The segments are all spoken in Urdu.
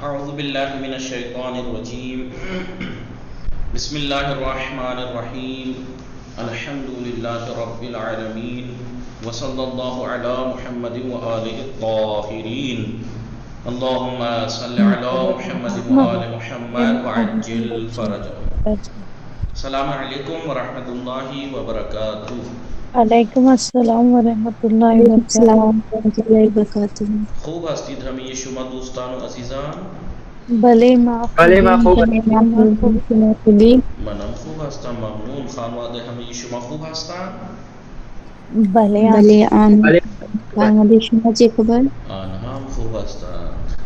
أعوذ بالله من الشيطان الرجيم. بسم الله الرحمن الرحيم. الحمد لله رب العالمين وصلى الله على محمد وآله الطاهرين. اللهم صل على محمد وآل محمد وعجل فرجهم. السلام علیکم ورحمۃ اللہ وبرکاتہ. وعلیکم السلام ورحمۃ اللہ وعلیکم وبرکاتہ. السلام ورحمۃ اللہ وبرکاتہ. خوب هستید همه شما دوستان و عزیزان؟ بھلے معاف شما خوبی؟ منم خوب هستم، ممنون. خانواده همه شما خوب هستند؟ بھلے بله آن خانواده شما چه خبر؟ آنها هم خوب هستند.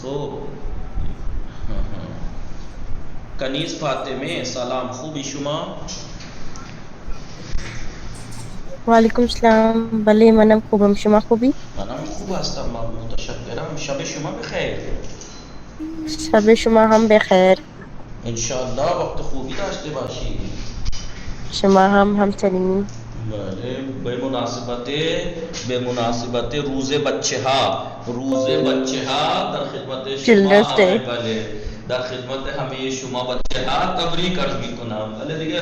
خوب. کنیز فاطمه سلام، خوبی شما؟ وعلیکم السلام. بله منم خوبم، شما خوبی؟ منم خوب هستم، ممنون، متشکرم. شب شما بخیر. شب شما هم بخیر. انشاءالله وقت خوبی داشته باشید. شما هم همچنین. بله، به مناسبت روز بچه ها در خدمت شما Children's Day. بله در خدمت همه شما بچه ها تبریک عرض میکنم. بله دیگه،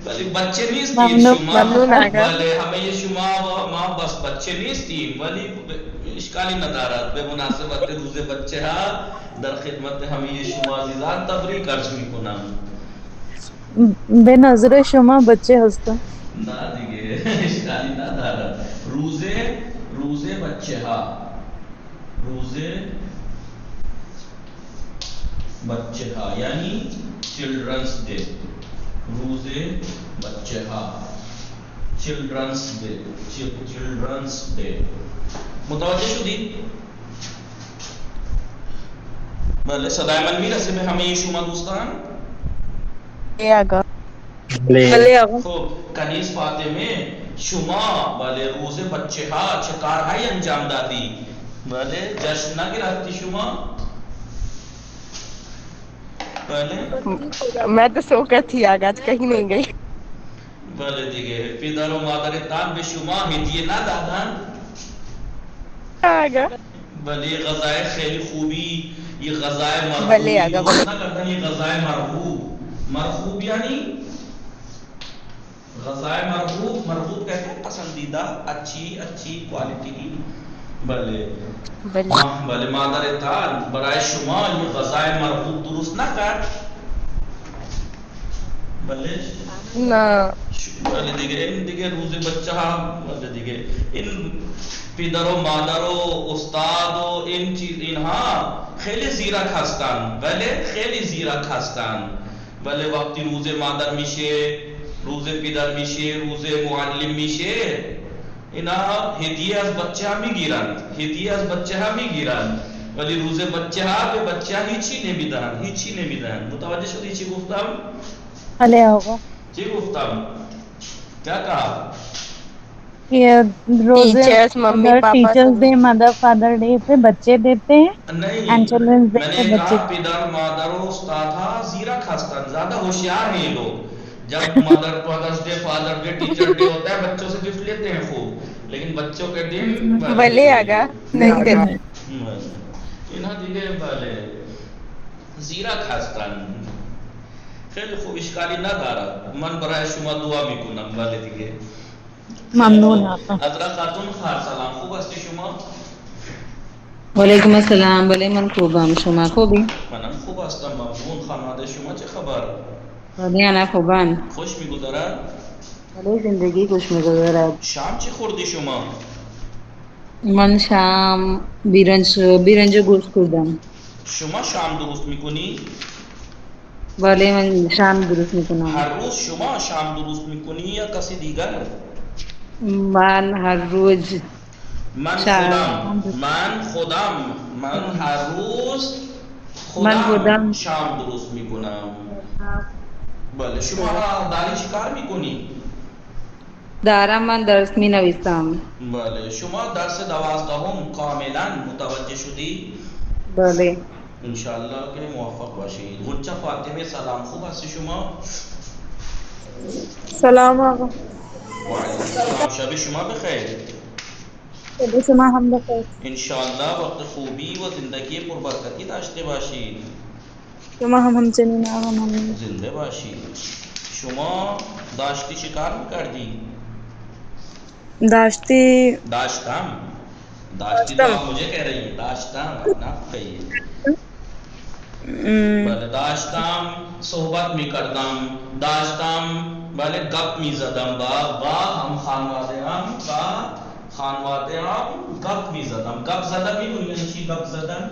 ولی بچه نیستیم شما. ممنون آقا. بله همه شما و ما بس بچه نیستیم، ولی اشکالی ندارد. به مناسبت روز بچه ها در خدمت همه شما عزیزان تبریک عرض میکنم. بے نظر شما بچه هستن. نه دیگه اشکالی ندارد. روز بچه ها، روز بچه ها یعنی چلڈرنس ڈے. روز بچه ها، چلڈرنس ڈے. متوجه شدید؟ بله، صدای من میرسه به همه شما دوستان؟ آقا. خب کنیز فاطمه شما بله روز بچه ها چه کارهایی انجام دادی؟ بله جشن نگرفتی شما؟ بله میں تو سو کر تھی آگا، آج کہیں نہیں گئی. بله دیگه، پدر و مادرتان به شما هدیه ندادن؟ آگا. بله یه غذای خیلی خوبی، یه غذای مرغوب بله آقا، بله. نکردن، یه غذای مرغوب یعنی غذائے مرغوب کہتے ہیں پسندیدہ، اچھی کوالٹی کی. بله بله مادرتان برای شما یہ غذائے مرغوب درست نکرد؟ بله نه. بله دیگه این دیگه روز بچه ها، بله دیگه این پدر و مادر و استاد و اینها خیلی زیرک هستن. بله خیلی زیرک هستن. بله وقتی روز مادر میشه، روز پدر میشه، روز معلم میشه، اینا هدیه از بچه ها میگیرند. ولی روز بچه ها به بچه ها هیچی نمیدن. متوجه شدی چی گفتم؟ بھلے آقا. چی گفتم؟ کیا کہا؟ یہ روزے ٹیچرز، ممی پاپا ٹیچرز سب. ڈے، مدر فادر ڈے پہ بچے دیتے ہیں، نہیں، اینڈ چلڈرنس ڈے میں پہ نے بچے. کہا پدر مادر و استاد زیرک ہستن، زیادہ ہوشیار ہیں یہ لوگ. جب مدرس day, father day, teacher day ہوتا ہے بچوں سے گفٹ لیتے ہیں خوب، لیکن بچوں کے دن بلے آگا نہیں دیتے. اینا دیگه بله زیرک هستن. خیلی خوب، اشکالی ندارد. من برای شما دعا میکنم. بله دیگه ممنون آقا. حضرت خاتون خار سلام، خوب هستی شما؟ وعلیکم السلام. بله من خوبم، شما خوبی؟ منم خوب هستم، ممنون. خانواده شما چه خبر؟ بله انا خوبم. خوش میگذرد؟ بله زندگی خوش میگذرد. شام چی خوردی شما؟ من شام بیرنج گوشت خوردم. شما شام درست میکنی؟ بله من شام درست میکنم. هر روز شما شام درست میکنی یا کسی دیگر؟ من هر روز من خودم هر روز خودم شام درست میکنم. بله شما داری چی کار میکنی؟ دارم من درس می نویسم. بله شما درس 12 کاملا متوجه شدی؟ بله انشاءالله که موفق باشید. غنچه فاطمه سلام، خوب هستی شما؟ سلام آقا. وعلیکم السلام، شب شما بخیر. شما هم بخیر. انشاءالله وقت خوبی و زندگی پربرکتی داشته باشید. شما هم همچنین آقا ممنون. زنده باشید. شما داشتی چی کار میکردی؟ داشتی داشتم. داشتی تو آپ مجھے کہہ رہی ہیں، داشتم اپنا کہیے. بله داشتم صحبت میکردم، داشتم بله گپ میزدم با هم خانواده هم گپ میزدم. گپ زدن میدونی یعنی چی گپ زدن؟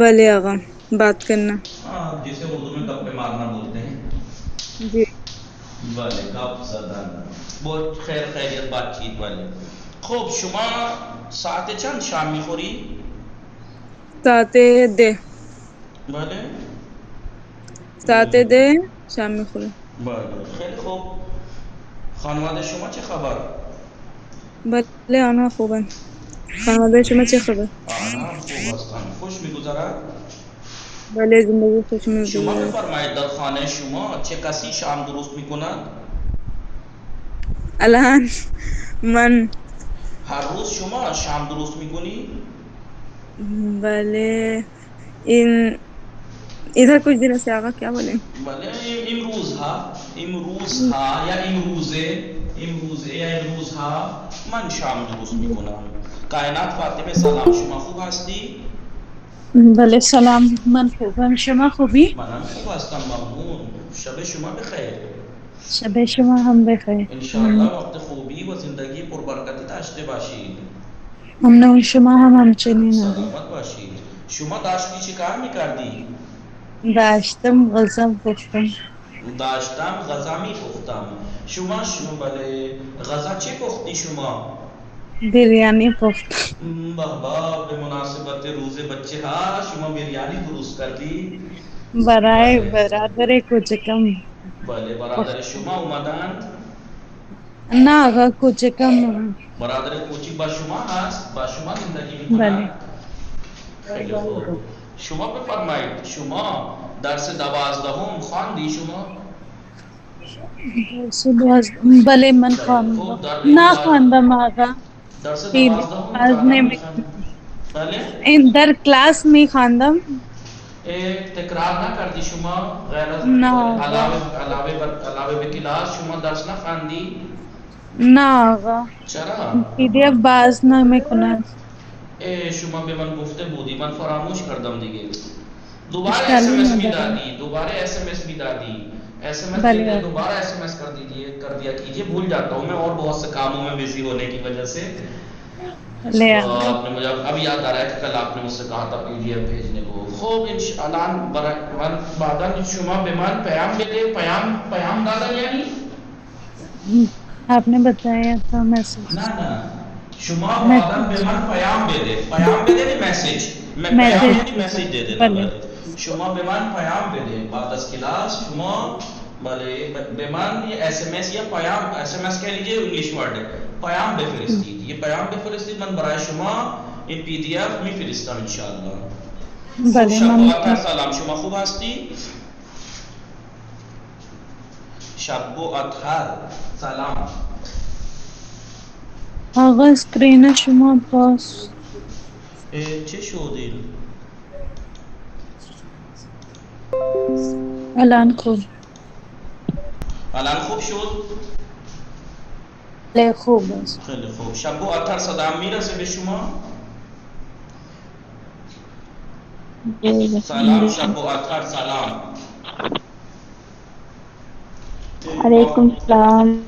بله آقا بات کرنا. جسے اردو میں گپے مارنا بولتے ہیں. جی بله گپ زدن. بہت خیریت بات چیت. بله خب شما ساعت چند شام میخوری؟ ساعت ده. بله ساعت ده شام میخورم. بله خیلی خوب. خانواده شما چه خبر؟ بله آنها خوبن. خانواده شما چه خبر؟ آنها خوب هستند. خوش میگذرد؟ بله زندگی خوش شما میگذرد. بفرمایید در خانه شما چه کسی شام درست میکند؟ الان من هر روز شما شام درست میکنی؟ بله این ادھر کچھ دنوں سے آقا کیا بولیں؟ بله امروزها یا امروزها من شام درست میکنم. کائنات فاطمه سلام، شما خوب هستی؟ بله سلام من خوبم. شما خوبی؟ منم خوب هستم ممنون. شب شما بخیر. شب شما هم بخیر. انشاءالله وقت خوبی و زندگی پربرکتی داشته باشید. ممنون. شما هم همچنین آقا. سلامت باشید. شما داشتی چی کار میکردی؟ داشتم غذا پختم. داشتم غذا میپختم. شما بله غذا چی پختی شما؟ بریانی پختم. بابا به مناسبت روز بچه ها شما بریانی درست کردی؟ برای بله برادر کوچکم. بله برادر شما اومدند؟ نه آقا کوچکم. برادر کوچک با شما هست؟ با شما زندگی بله میکنند؟ خیلی خوب. شما بفرمایید شما درس 12 خواندی شما؟ بله من بله خواندم. خوب. در نه خواندم آقا. درس این 12 از زیادہ نمی میخوان. بله این در کلاس می خواندم. تکرار نہ کردی شما؟ غیر از نه آقا. علاوه به کلاس شما درس نخواندی؟ نه آقا چرا؟ PDF باز نمیکنم. شما به من گفته بودی، من فراموش کردم دیگه. دوباره اشکالی SMS نداره. میدادی، دوباره SMS میدادی. SMS بله دیتے آقا. دوبارہ SMS کر دیا کیجیے. بھول جاتا ہوں میں اور بہت سے کاموں میں بزی ہونے کی وجہ سے. لے تو آقا. آپ نے مجھے اب یاد آ رہا ہے کہ کل آپ نے مجھ سے کہا تھا PDF بھیجنے کو. خوب انشاءاللہ بعداً شما به من پیام بده. پیام دادن یعنی آپ نے بتایا تھا میسج. نه شما بعداً به من پیام بده. پیام بده یعنی میسیج. پیام یعنی میسیج دے دینا. بله شما به من پیام بده بعد از کلاس. شما بله به من یہ SMS یا پیام SMS کہہ لیجیے انگلش ورڈ ہے. پیام بفرستید. یہ پیام بفرستید من برای شما این PDF میفرستم انشاءالله. بله شب من بخیر. سلام شما خوب هستی؟ شب بخیر. سلام. آقا اسکرین شما باز. چه شد این؟ الان خوب. الان خوب شد؟ بله خوب است. خیلی خوب. شب بخیر. صدام میرسه به شما؟ سلام شب بخیر. سلام. علیکم السلام.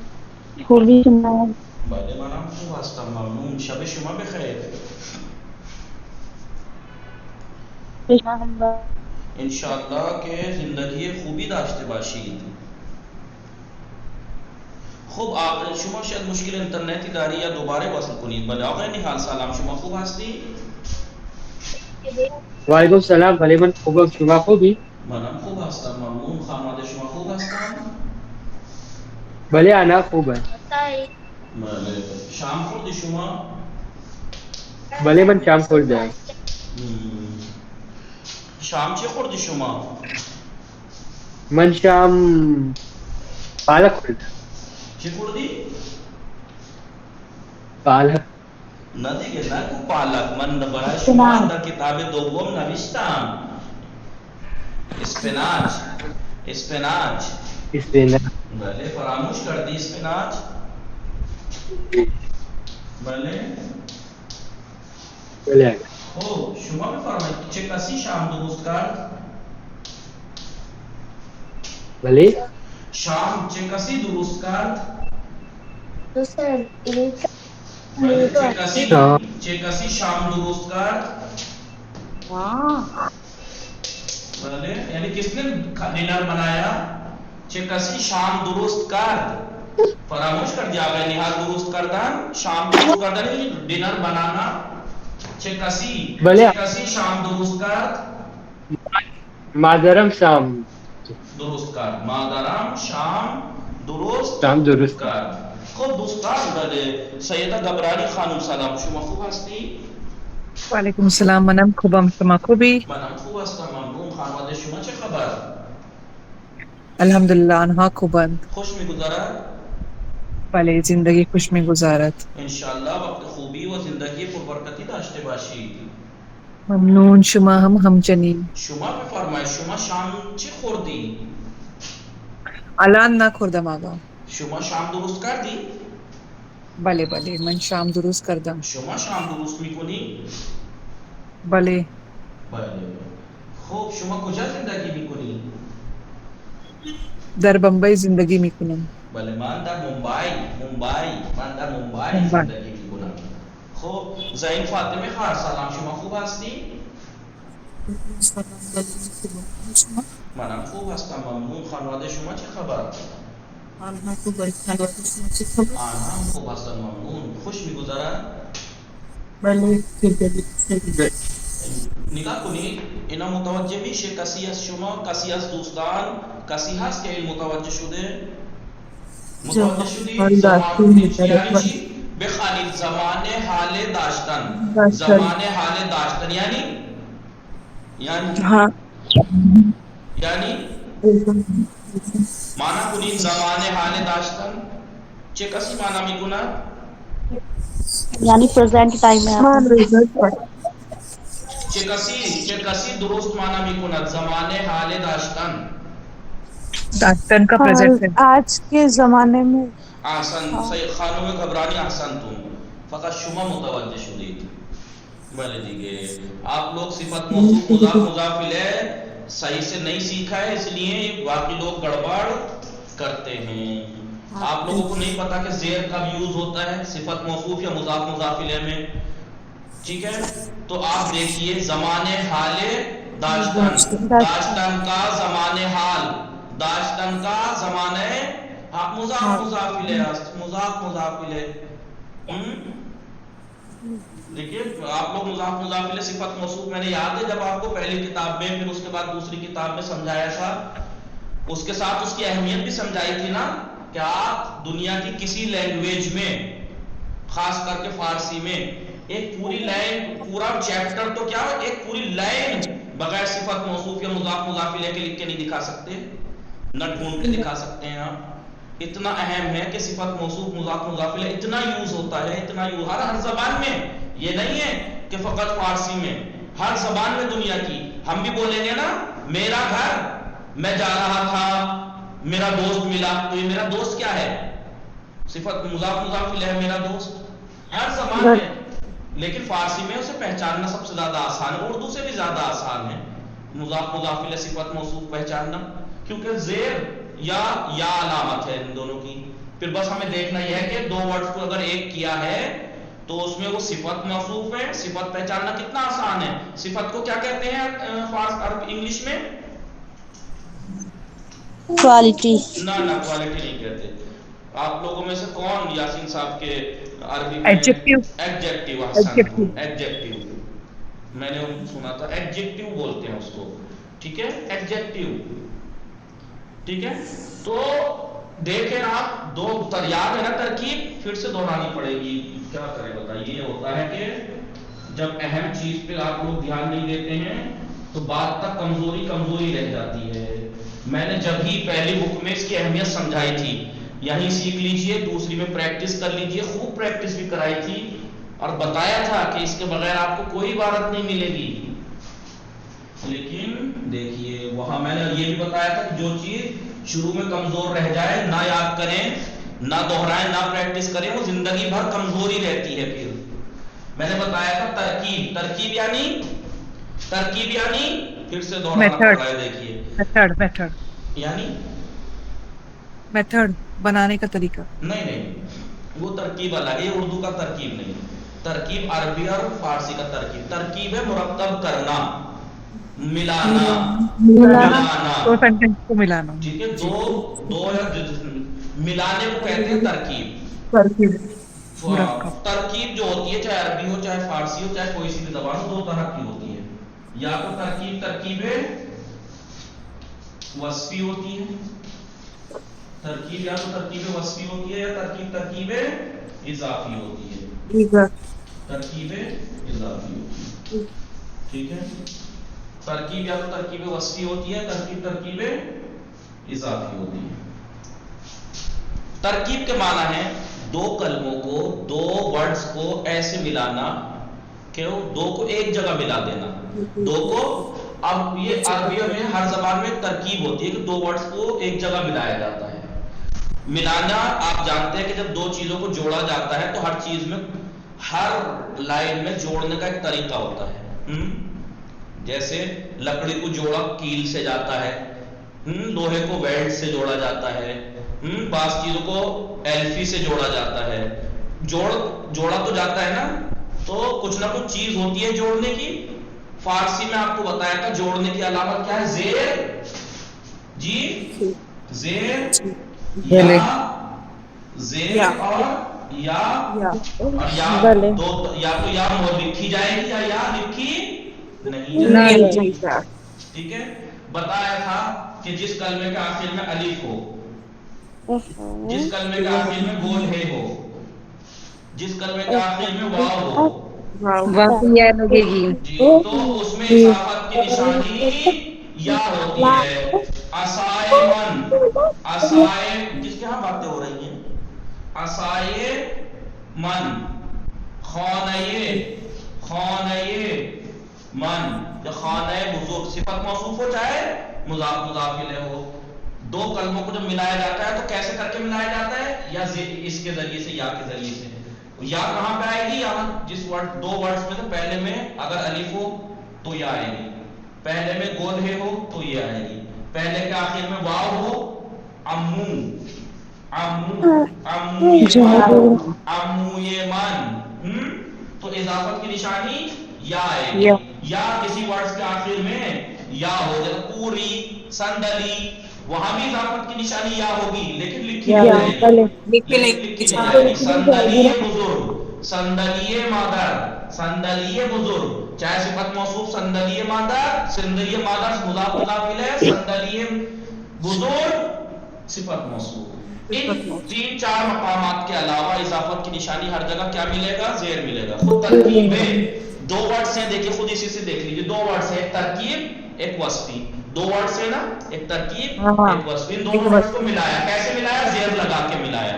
خوبی شما؟ بله منم خوب هستم ممنون. شب شما بخیر. شما هم با انشاءالله که زندگی خوبی داشته باشید. خوب شما شاید مشکل اینترنتی داری یا دوباره وصل کنید. بله آقای نحال سلام شما خوب هستی؟ وعلیکم السلام. بله من خوبم. شما خوبی؟ منم خوب هستم ممنون. خانواده شما خوب هستن؟ بله انا خوبم. بله. شام خوردی شما؟ بله من شام خوردم. شام چی خوردی شما؟ من شام پالک خوردم. چی خوردی؟ پالک. دیگه نگو پالک، من برای شما در کتاب دوم نوشتم اسپیناچ. اسپیناچ اس پہ نہ بله فراموش کردی اسپیناچ. بله چلے آئے گا. خب شما بفرمایید چه کسی شام درست کرد؟ بھلے شام چه کسی درست کرد؟ شام. چه کسی شام درست کرد؟ بله یعنی کس نے ڈنر بنایا؟ چه کسی شام درست کرد. فراموش کر دیا گیا نهار درست کردن، شام درست کردن یعنی ڈنر بنانا. چه کسی بله. چه کسی شام درست کرد؟ مادرم شام درست کرد. مادرم شام درست شام درست کرد. خب دوستان بله سیده گبرانی خانم سلام، شما خوب هستی؟ وعلیکم السلام، منم خوبم، شما خوبی؟ منم خوب هستم ممنون. خانواده شما چه خبر؟ الحمدلله آنها خوبند. خوش میگذرد؟ بله زندگی خوش میگذارد. انشالله وقت خوبی و زندگی پربرکتی داشته باشید. ممنون، شما هم همچنین. شما بفرمایید شما شام چی خوردی؟ الان نخوردم آقا. شما شام درست کردی؟ بله بله من شام درست کردم. شما شام درست میکنی؟ بله بله. خب شما کجا زندگی میکنی؟ در بمبئی زندگی میکنم. بله من در ممبئی. من در ممبئی ممبئی. زندگی میکنم. خب زین فاطمه خواهر سلام، شما خوب هستی؟ منم خوب هستم ممنون. خانواده شما چه خبر؟ آنها هم خوب هستن ممنون. خوش میگذرن؟ نگاه کنید اینا متوجه میشه کسی از شما، کسی از دوستان، کسی هست که این متوجه شده؟ متوجه شدی؟ یعنی چی؟ بخوانید زمان حال داشتن. زمان حال داشتن یعنی ها یعنی مانا کنید زمان حال داشتن. چه کسی مانا میکند؟ یعنی پرزنٹ ٹائم میں چه کسی درست مانا میکند زمان حال داشتن. داشتن کا پریزنٹ ہے. آج کے زمانے میں احسن خانم گبرانی احسن تم فقط شما متوجه شدید. بله دیگه آپ لوگ صفت موصوف مضاف مضاف الیہ صحیح سے نہیں سیکھا ہے اس لیے باقی لوگ گڑبڑ کرتے ہیں. آپ لوگوں کو نہیں پتا کہ زیر کب یوز ہوتا ہے صفت موصوف یا مضاف مضاف الیہ میں. ٹھیک ہے تو آپ دیکھیے زمان حال داشتن، داشتن کا زمان حال، داشتن کا زمان مضاف مضاف الیہ مضاف مضاف الیہ. دیکھیے آپ لوگ مضاف مضاف الیہ صفت موصوف میں نے یاد ہے جب آپ کو پہلی کتاب میں پھر اس کے بعد دوسری کتاب میں سمجھایا تھا، اس کے ساتھ اس کی اہمیت بھی سمجھائی تھی نا کہ آپ دنیا کی کسی لینگویج میں خاص کر کے فارسی میں ایک پوری لائن پورا چیپٹر تو کیا ایک پوری لائن بغیر صفت موصوف یا مضاف مضاف الیہ کے لکھ کے نہیں دکھا سکتے، نہ ڈھونڈ کے دکھا سکتے ہیں آپ. اتنا اہم ہے کہ صفت موصوف مضاف مضاف الیہ اتنا یوز ہوتا ہے، اتنا یوز ہر زبان میں. یہ نہیں ہے کہ فقط فارسی میں، ہر زبان میں دنیا کی. ہم بھی بولیں گے نا میرا گھر، میں جا رہا تھا میرا دوست ملا، تو یہ میرا دوست کیا ہے؟ صفت مضاف مضاف الیہ میرا دوست ہر زبان میں. لیکن فارسی میں اسے پہچاننا سب سے زیادہ آسان ہے، اردو سے بھی زیادہ آسان ہے مضاف مضاف الیہ صفت موصوف پہچاننا، کیونکہ زیر یا علامت ہے ان دونوں کی. پھر بس ہمیں دیکھنا یہ ہے کہ دو ورڈز کو اگر ایک کیا ہے تو اس میں وہ صفت موصوف ہے. صفت پہچاننا کتنا آسان ہے. صفت کو کیا کہتے ہیں انگلش میں؟ کوالٹی. نہ کوالٹی نہیں کہتے. آپ لوگوں میں سے کون یاسین صاحب کے عربی میں ایڈجیکٹیو. ایڈجیکٹیو احسن ایڈجیکٹیو میں نے سنا تھا ایڈجیکٹیو بولتے ہیں اس کو. ٹھیک ہے ایڈجیکٹیو. ٹھیک ہے تو دیکھیں آپ دو یاد ہے نا ترکیب پھر سے دہرانی پڑے گی. کیا کریں بتائیے. یہ ہوتا ہے کہ جب اہم چیز پہ آپ لوگ دھیان نہیں دیتے ہیں تو بات تک کمزوری رہ جاتی ہے. میں نے جب ہی پہلی بک میں اس کی اہمیت سمجھائی تھی، یہیں سیکھ لیجئے، دوسری میں پریکٹس کر لیجئے، خوب پریکٹس بھی کرائی تھی. اور بتایا تھا کہ اس کے بغیر آپ کو کوئی عبارت نہیں ملے گی. لیکن دیکھیے وہاں میں نے یہ بھی بتایا تھا کہ جو چیز شروع میں کمزور رہ جائے نہ یاد کریں نہ دہرائیں نہ پریکٹس کریں وہ زندگی بھر کمزور ہی رہتی ہے. پھر میں نے بتایا تھا ترکیب. ترکیب یعنی پھر سے دوہرانا پڑ رہا ہے. دیکھیے میتھڈ یعنی بنانے کا طریقہ. نہیں وہ ترکیب الگ ہے, اردو کا ترکیب نہیں. ترکیب عربی اور فارسی کا ترکیب. ترکیب ہے مرکب کرنا, ملانا. دو سینٹینس کو ملانا. ٹھیک ہے, دو ملانے کو کہتے ہیں ترکیب. ترکیب جو ہوتی ہے چاہے عربی ہو چاہے فارسی ہو چاہے کوئی سی بھی زبان ہو دو طرح کی ہوتی ہے. یا تو ترکیب وصفی ہوتی ہے. ترکیب یا تو ترکیب وصفی ہوتی ہے یا ترکیب اضافی ہوتی ہے. ترکیب اضافی ہوتی ہے. ٹھیک ہے, ترکیب یا تو ترکیب وصفی ہوتی ہے, ترکیب اضافی ہوتی ہے. ترکیب کے معنی ہے دو کلموں کو, دو ورڈز کو ایسے ملانا کہ دو کو ایک جگہ ملا دینا. دو کو, اب یہ عربیوں میں ہر زبان میں ترکیب ہوتی ہے کہ دو ورڈز کو ایک جگہ ملایا جاتا ہے. ملانا آپ جانتے ہیں کہ جب دو چیزوں کو جوڑا جاتا ہے تو ہر چیز میں ہر لائن میں جوڑنے کا ایک طریقہ ہوتا ہے. جیسے لکڑی کو جوڑا کیل سے جاتا ہے, لوہے کو ویلڈ سے جوڑا جاتا ہے, بعض چیزوں کو ایلفی سے جوڑا جاتا ہے. جوڑا تو جاتا ہے نا, تو کچھ نہ کچھ چیز ہوتی ہے جوڑنے کی. فارسی میں آپ کو بتایا تھا جوڑنے کی علامت کیا ہے, زیر. جی زیر اور یا تو یا لکھی جائے گی یا لکھی نہیں جائے گی. ٹھیک ہے, بتایا تھا کہ جس کلمے کے آخر میں الف ہو, جس کلمے کے آخر میں گول ہے ہو, جس کلمے کے آخر میں واو ہو, جی تو اس میں اضافت کی نشانی یا ہوتی ہے. اسائے من, اسائے جس کے ہاں باتیں ہو رہی ہیں, اسائے من. خانہ من, خانہ بزرگ صفت موصوف ہو چاہے مضاف الیہ ہو. دو کلموں کو جب ملایا جاتا ہے تو کیسے کر کے ملایا جاتا ہے, یا اس کے ذریعے سے یا کے ذریعے سے. یا کہاں پہ آئے گی, یہاں جس ورڈ دو ورڈز میں تو پہلے میں اگر الف ہو تو یا آئے گی, پہلے میں گول ہے ہو تو یہ آئے گی, پہلے کے آخر میں واو ہو, امو یہ من, تو اضافت کی نشانی یا آئے گی. یا کسی ورڈز کے آخر میں یا ہو, جیسے پوری, سندلی, وہاں بھی اضافت کی نشانی یا ہوگی لیکن لکھی نہیں جائے گی. سندلی بزرگ, سندلی مادر, سندلی بزرگ, چاہے صفت موصوف سندلی مادر, سندلی مادر مضاف الیہ, سندلی بزرگ صفت موصوف. ان تین چار مقامات کے علاوہ اضافت کی نشانی ہر جگہ کیا ملے گا, زیر ملے گا. خود ترکیب ہے, دو ورڈز ہیں, دیکھیے خود اسی سے دیکھ لیجیے, دو ورڈز ہیں, ایک ترکیب ایک وصفی. دو ورڈز ہیں نا, ایک ترکیب ایک وصفی. ان دونوں ورڈز کو ملایا, کیسے ملایا, زیر لگا کے ملایا.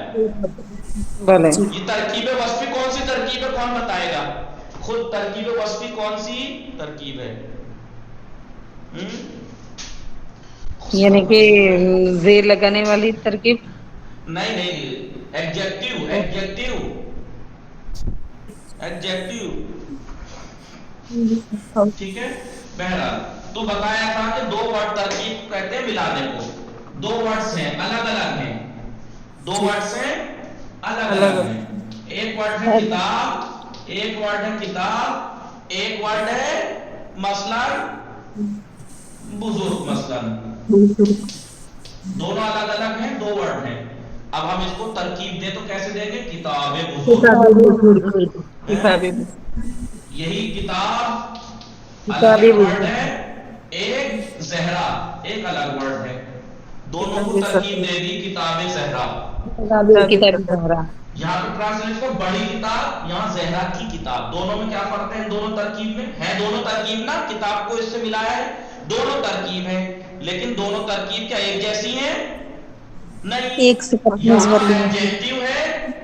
یہ ترکیب وصفی کون سی ترکیب ہے, کون بتائے گا؟ خود ترکیب وصفی کون سی ترکیب ہے؟ یعنی کہ زیر لگانے والی ترکیب نہیں, ایڈجیکٹیو. ٹھیک ہے, بہرحال تو بتایا تھا کہ دو ورڈ ترکیب کہتے ہیں ملانے کو. دو ورڈز ہیں الگ الگ ہیں, دو ورڈز ہیں الگ الگ ہیں. ایک ورڈ ہے کتاب, ایک ورڈ ہے کتاب, ایک ورڈ ہے مثلاً بزرگ. مثلاً دونوں الگ الگ ہیں, دو ورڈ ہیں. اب ہم اس کو ترکیب دیں تو کیسے دیں گے, کتاب بزرگ. یہی کتاب الگ ورڈ ہے, ایک زہرا ایک الگ ورڈ ہے. دونوں کو ترکیب دے دی کتاب زہرا. یہاں پہ ٹرانسلیٹ کو بڑی کتاب, یہاں زہرا کی کتاب. دونوں میں کیا فرق ہے, دونوں ترکیب میں ہے, دونوں ترکیب نا, کتاب کو اس سے ملایا ہے, دونوں ترکیب ہے, لیکن دونوں ترکیب کیا ایک جیسی ہیں؟ نہیں. ایک صفت یہاں ایڈجیکٹیو ہے,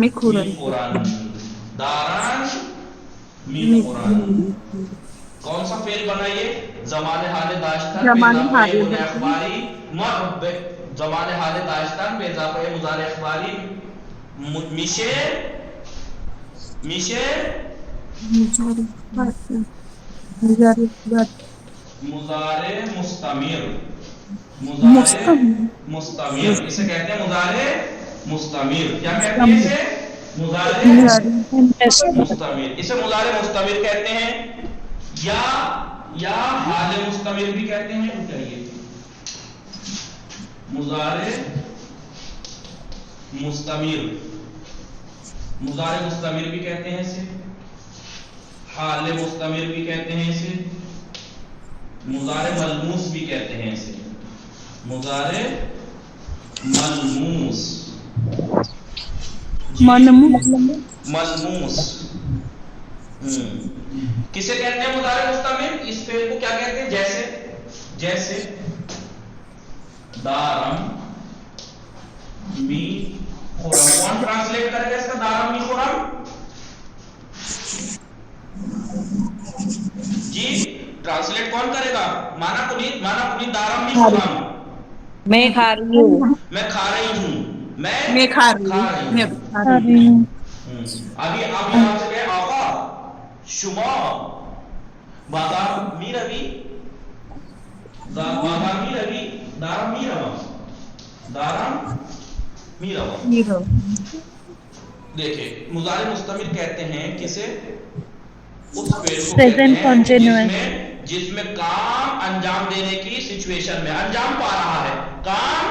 Mikhuran. داران میخورن. کون سا فعل بنا یہ؟ زمان حال داشتن پہ اضافہ مضارع اخباری زمان حال داشتن پہ اضافہ مضارع اخباری میشه مضارع مستمر. مستمر اسے کہتے ہیں مضارع مستمر. کیا کہتے ہیں اسے؟ مضارع مستمر. اسے مضارع مستمر کہتے ہیں یا حال مستمر بھی کہتے ہیں. چلیے مضارع مستمر بھی کہتے ہیں اسے, حال مستمر بھی کہتے ہیں اسے, مضارع ملموس بھی کہتے ہیں اسے. مضارع ملموس ملموس کسے کہتے ہیں مضارع مستمر؟ اس فعل کو کیا کہتے ہیں؟ جیسے دارم می خورم. کون ٹرانسلیٹ کرے گا اس کا دارم می خورم؟ جی ٹرانسلیٹ کون کرے گا؟ مانا کنیت دارم می خورم. میں کھا رہی ہوں. میں کھا رہی ہوں. میں کھا رہی ہوں. ابھی آپ یہاں سے کہے آقا شما بازار می روی دارم می روم. دیکھیں مضارع مستمر کہتے ہیں کسے؟ اس فعل کو کہتے ہیں جس میں کام انجام دینے کی سچویشن میں انجام پا رہا ہے. کام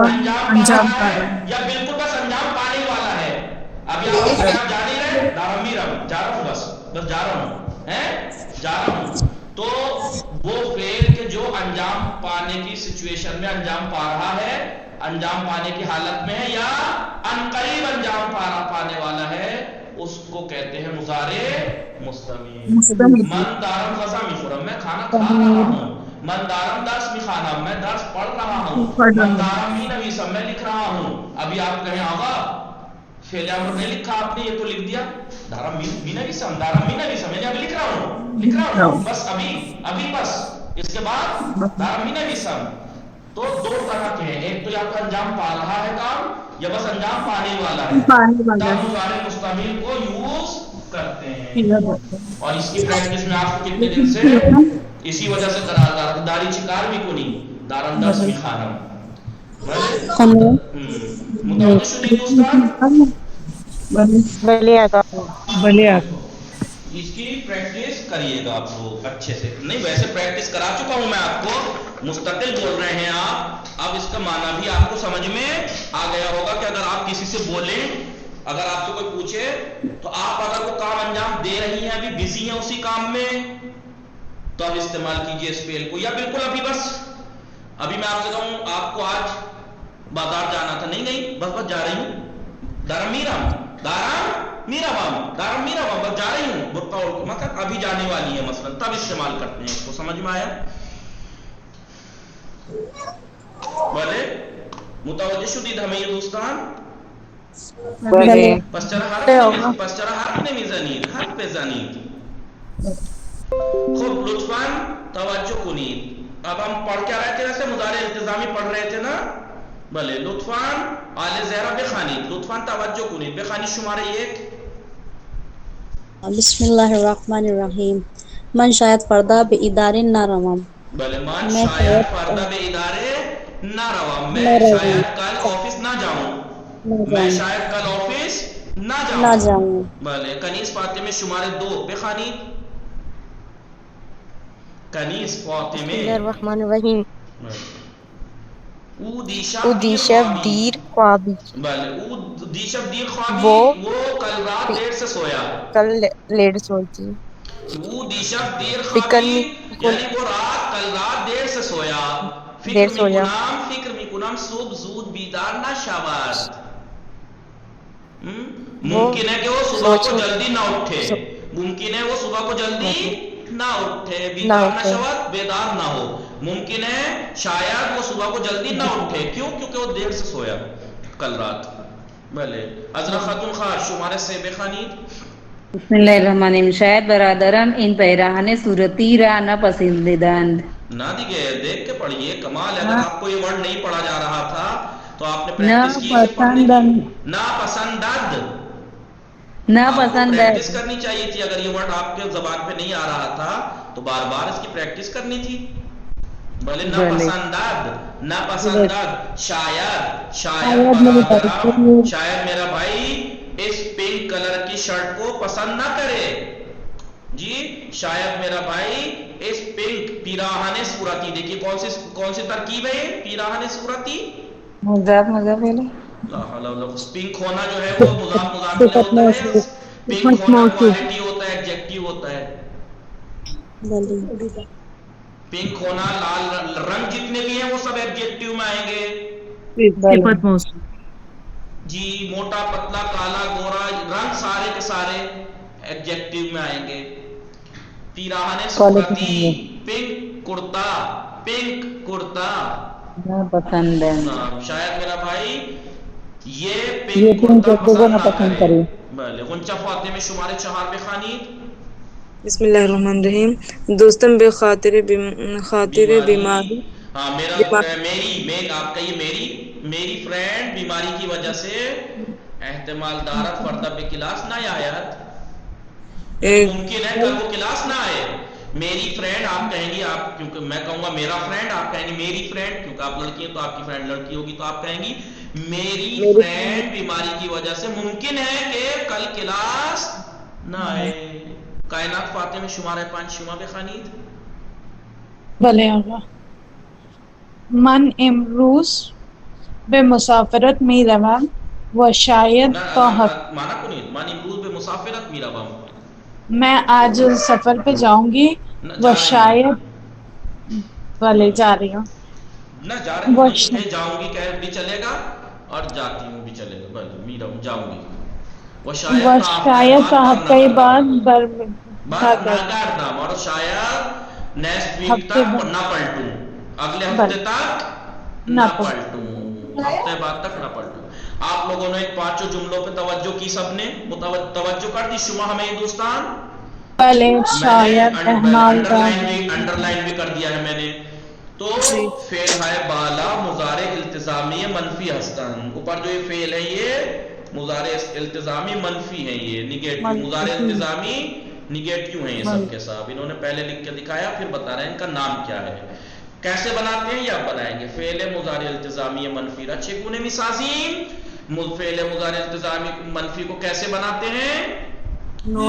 انجام پا رہا ہے یا بالکل بس انجام پانے والا ہے. ابھی آپ جا نہیں رہے دارم می روم, جا رہا ہوں بس جا رہا ہوں. تو وہ فعل کہ جو انجام پانے کی سچویشن میں انجام پا رہا ہے, انجام پانے کی حالت میں ہے یا عنقریب انجام پانے والا ہے, اس کو کہتے ہیں مضارع مستمر. من دارم غذا میخورم, میں کھانا کھا رہا ہوں. من دارم درس میخوانم, میں درس پڑھ رہا ہوں. من دارم مینویسم, میں لکھ رہا ہوں. ابھی آپ کہیں آقا فعل امر نہیں لکھا آپ نے, یہ تو لکھ دیا دارم مینویسم میں ابھی لکھ رہا ہوں بس ابھی بس اس کے بعد دارم مینویسم. تو دو طرح کے ہیں, ایک تو یا تو انجام پا رہا ہے کام یا بس انجام پانے والا ہے, تب مضارع مستمر کو یوز کرتے ہیں. اور اس کی پریکٹس میں آپ کو کتنے دن سے اسی وجہ سے کرا رہا تھا. داری چکار بھی کو نہیں دارم درس بھی خانم. متوجہ شدید دوستان؟ اس کی پریکٹس کریے گا آپ لوگ اچھے سے. نہیں ویسے پریکٹس کرا چکا ہوں میں آپ کو, مستقل بول رہے ہیں آپ. اب اس کا معنی بھی آپ کو سمجھ میں آ گیا ہوگا کہ اگر آپ کسی سے بولیں, اگر آپ سے کوئی پوچھے تو آپ اگر وہ کام انجام دے رہی ہیں, ابھی بزی ہیں اسی کام میں, تو اب استعمال کیجئے اس فعل کو. یا بالکل ابھی بس ابھی میں آپ سے کہوں آپ کو آج بازار جانا تھا, نہیں بس جا رہی ہوں. دارم میرم بس جا رہی ہوں. مطلب ابھی جانے والی ہے مثلا, تب استعمال کرتے ہیں اس کو. سمجھ میں آیا؟ بولے متوجہ شدید ہمیں یہ دوستان. پس چرا حرف نمیزنید, حرف بزنید. خوب لطفاً توجہ کنید. اب ہم پڑھ کیا رہے تھے؟ ویسے مضارع التزامی پڑھ رہے تھے نا. بھلے لطفاً آل زہرہ بخانید, لطفاً توجہ کنید. بخانی شمارے 1. بسم اللہ الرحمن الرحیم. من شاید پردہ بے ادارے نہ روام. بھلے من شاید پردہ بے ادارے نہ روام, میں شاید کل آفس نہ جاؤں. میں شاید کل آفس نہ جاؤں. بھلے کنیز فاطمہ شمارے 2 بخانید. کنیز فاطمہ. بسم اللہ الرحمن الرحیم. او دیشب دیر خوابی. بھلے او دیشب دیر خوابی, وہ کل رات دیر سے سویا. کل لیٹ سوتی. وہ دیشب دیر خوابی یعنی وہ کل رات دیر سے سویا. فکر می کنم صبح زود بیدار نہ شود. ممکن ہے کہ وہ صبح کو جلدی نہ اٹھے, بیدار نہ شود, بیدار نہ ہو. ممکن ہے شاید وہ صبح کو جلدی نہ اٹھے. کیوں؟ کیونکہ وہ دیر سے سویا کل رات. بلے حضرت خاتون خواہ شمار سے بے خانید. بسم اللہ الرحمن الرحیم. شاید برادران این پیراہن صورتی را نپسندیدند. نہ دیگے دیکھ کے پڑھئے کمال ہے. اگر آپ کو یہ ورڈ نہیں پڑھا جا رہا تھا تو آپ نے پریکٹس کی اسے پڑھنے کی. نا پسندد آپ کو پریکٹس کرنی چاہیے تھی. اگر یہ ورڈ آپ کے زبان پہ نہیں آ رہا تھا تو بار بار اس کی پریکٹس کرنی تھی. بولے نا پسندد نا پسندد. شاید شاید میرا بھائی اس پنک کلر کی شرٹ کو پسند نہ کرے. جی شاید میرا بھائی اس پنک پیراہن صورتی. دیکھیے کون سی ترکیب ہے یہ پیراہن صورتی. مضاف مضاف ہے. پنک ہونا جو ہے وہ مضاف مضاف ہوتا ہے. پنک ہونا کوالٹی ہوتا ہے ایڈجیکٹیو ہوتا ہے. پنک ہونا لال رنگ جتنے بھی ہیں وہ سب ایڈجیکٹیو میں آئیں گے. صفت موصوف. جی موٹا پتلا کالا گورا رنگ سارے کے سارے ایڈجیکٹیو میں آئیں گے. پیراہن صورتی پنک کرتا پنک کرتا. پسند ہے. شاید میرا بھائی یہ پنک کرتا پسند نہ کرے. بلے غنچہ فاطمہ میں شمارے 4 بے خانید. بسم اللہ الرحمن الرحیم. دوستم بے خاطر بیماری. ہاں میرا میری آپ کا یہ میری فرینڈ بیماری کی وجہ سے احتمال دارت فردہ بے کلاس نہ آیت. ممکن ہے کل وہ کلاس نہ آئے. میری فرینڈ آپ کہیں گی آپ کیونکہ میں کہوں گا میرا فرینڈ آپ کہیں گی میری فرینڈ کیونکہ آپ لڑکی ہیں تو آپ کی فرینڈ لڑکی ہوگی تو آپ کہیں گی میری فرینڈ بیماری کی وجہ سے ممکن ہے کہ کل کلاس نہ آئے. کائنات فاتح میں شمارہ 5 شما بے خانید. بلے آقا. من امروز به مسافرت می روم و شاید تا مانا کنید من امروز به مسافرت می روم. میں آج سفر پہ جاؤں گی و شاید بلے جا رہی ہوں. نہ جا رہی ہوں جاؤں گی کہہ بھی چلے گا اور جاتی ہوں بھی چلے گا. بلے می روم جاؤں گی. و شاید تا ہفتے بعد برگردم اور شاید نیکسٹ ویک تک نہ پلٹوں. اگلے ہفتے تک نہ پلٹوں. ہفتے بعد تک نہ پلٹوں. آپ لوگوں نے 5 جملوں پہ توجہ کی. سب نے توجہ کر دی شما ہمیں دوستان. انڈر لائن بھی کر دیا ہے میں نے. تو فعل ہے بالا مضارع التزامی منفی ہستن. اوپر جو یہ فعل ہے یہ مضارع التزامی منفی ہے. یہ نیگیٹو مضارع التزامی نیگیٹو ہیں یہ سب کے ساتھ. انہوں نے پہلے لکھ کے دکھایا پھر بتا رہے ہیں ان کا نام کیا ہے. کیسے بناتے ہیں یا بنائیں گے. فعل مضارع التزامی منفی رچے گنے میں سازیم. فعل مضارع التزامی منفی کو کیسے بناتے ہیں. نا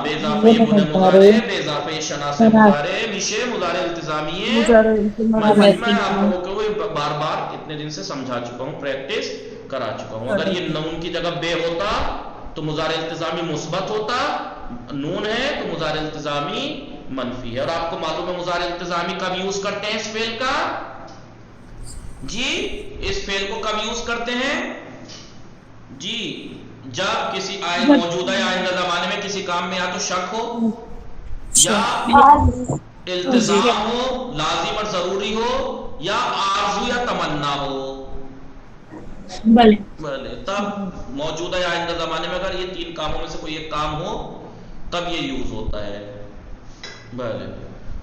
بے اضافہ گنے مضارع بے اضافہ شناس مضارع میشے مضارع التزامی منفی. میں آپ لوگوں کو بار بار اتنے دن سے سمجھا چکا ہوں پریکٹس کرا چکا ہوں. اگر یہ نون کی جگہ بے ہوتا تو مضارع التزامی مثبت ہوتا. نون ہے تو مضارع التزامی منفی ہے. اور آپ کو معلوم ہے مضارع التزامی کب یوز کرتے ہیں اس فعل کا. جی اس فعل کو کب یوز کرتے ہیں. جی جب کسی موجودہ یا آئندہ زمانے میں کسی کام میں یا تو شک ہو یا التزام ہو لازم اور ضروری ہو یا آرزو یا تمنا ہو. بلے تب موجودہ یا آئندہ زمانے میں اگر یہ 3 کاموں میں سے کوئی ایک کام ہو تب یہ یوز ہوتا ہے. بلے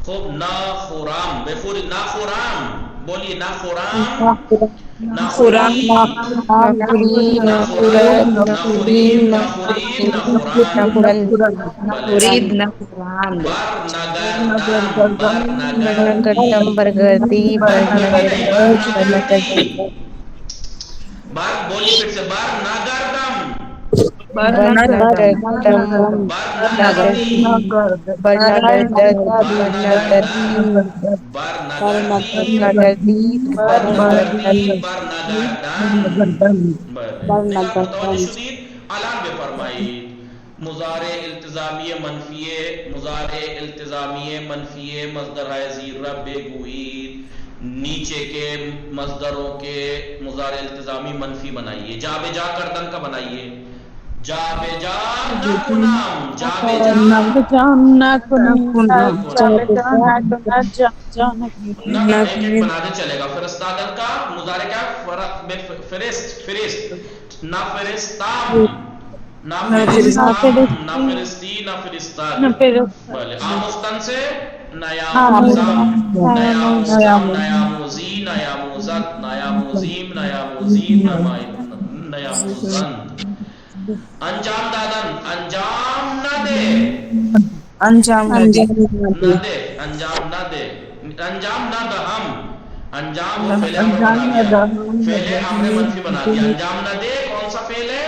خوب ناخورام بخور ناخورام بولیے ناخورام ناخوری ناخوری ناخورین ناخورین ناخوران برنگردم برگردی بار بولی پھر سے بار ناگردم مضارع التزامی منفی مصدر ہے زیر رب گوید. نیچے کے مصدروں کے مضارع التزامی منفی بنائیے. جا بے جا کردن کا بنائیے. جا بے جا نہ کنم، جا بے جا نہ کنم نہ ایک ایک بنا دے چلے گا. فرستادن کا مضارع کیا میں فرست نہ فرستام، نہ فرستام، نہ فرستی، نہ فرستاد. بھلے آموزتن سے نیا موزم، نیا موزم، نیا موزی، نیا موزت، نیا موزیم، نیا موزین، نیا موزن. انجام دادن، انجام نہ دے، انجام نہ دے، نہ دے، انجام نہ دے، انجام نہ دہم، انجام وہ فعل امر بنا دیا، فعل امر منفی بنا دیا. انجام نہ دے کون سا فعل ہے؟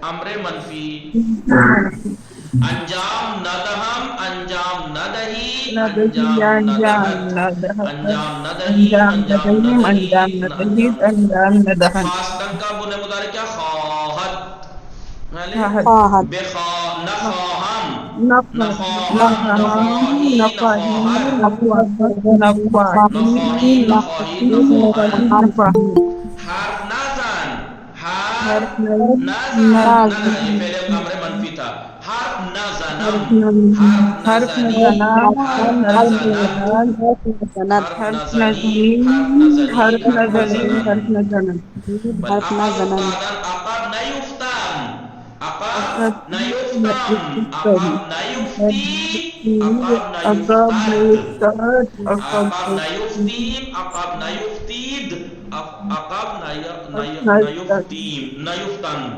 امر منفی. انجام نہ دہم، انجام نہ دہی، انجام نہ دہت، انجام نہ دہیم، انجام نہ دہی، انجام نہ دہن. خاص تن کا بنے مضارع کیا؟ خواہد، خواہد، بے نہ خواہم، نہ نہ خواہد، نہ خواہی، نہ خواہد، نہ خواہی، نہ خواہی، نہ خواہن. حرف نازن، حرف نازن، نہ یہ فعل امر منفی تھا. حرف نزنم، حرف نزنی، حرف نزنت، حرف نزنی، حرف نزنین، حرف نزنن. بل حرف نہ عقب زنن، افتادن، عقب نیفتم، عقب نیفتم، عقب نیفتی، عقب نیفتد، عقب نیفتیم، عقب نیفتید، عقب نیفتیم، نیفتند.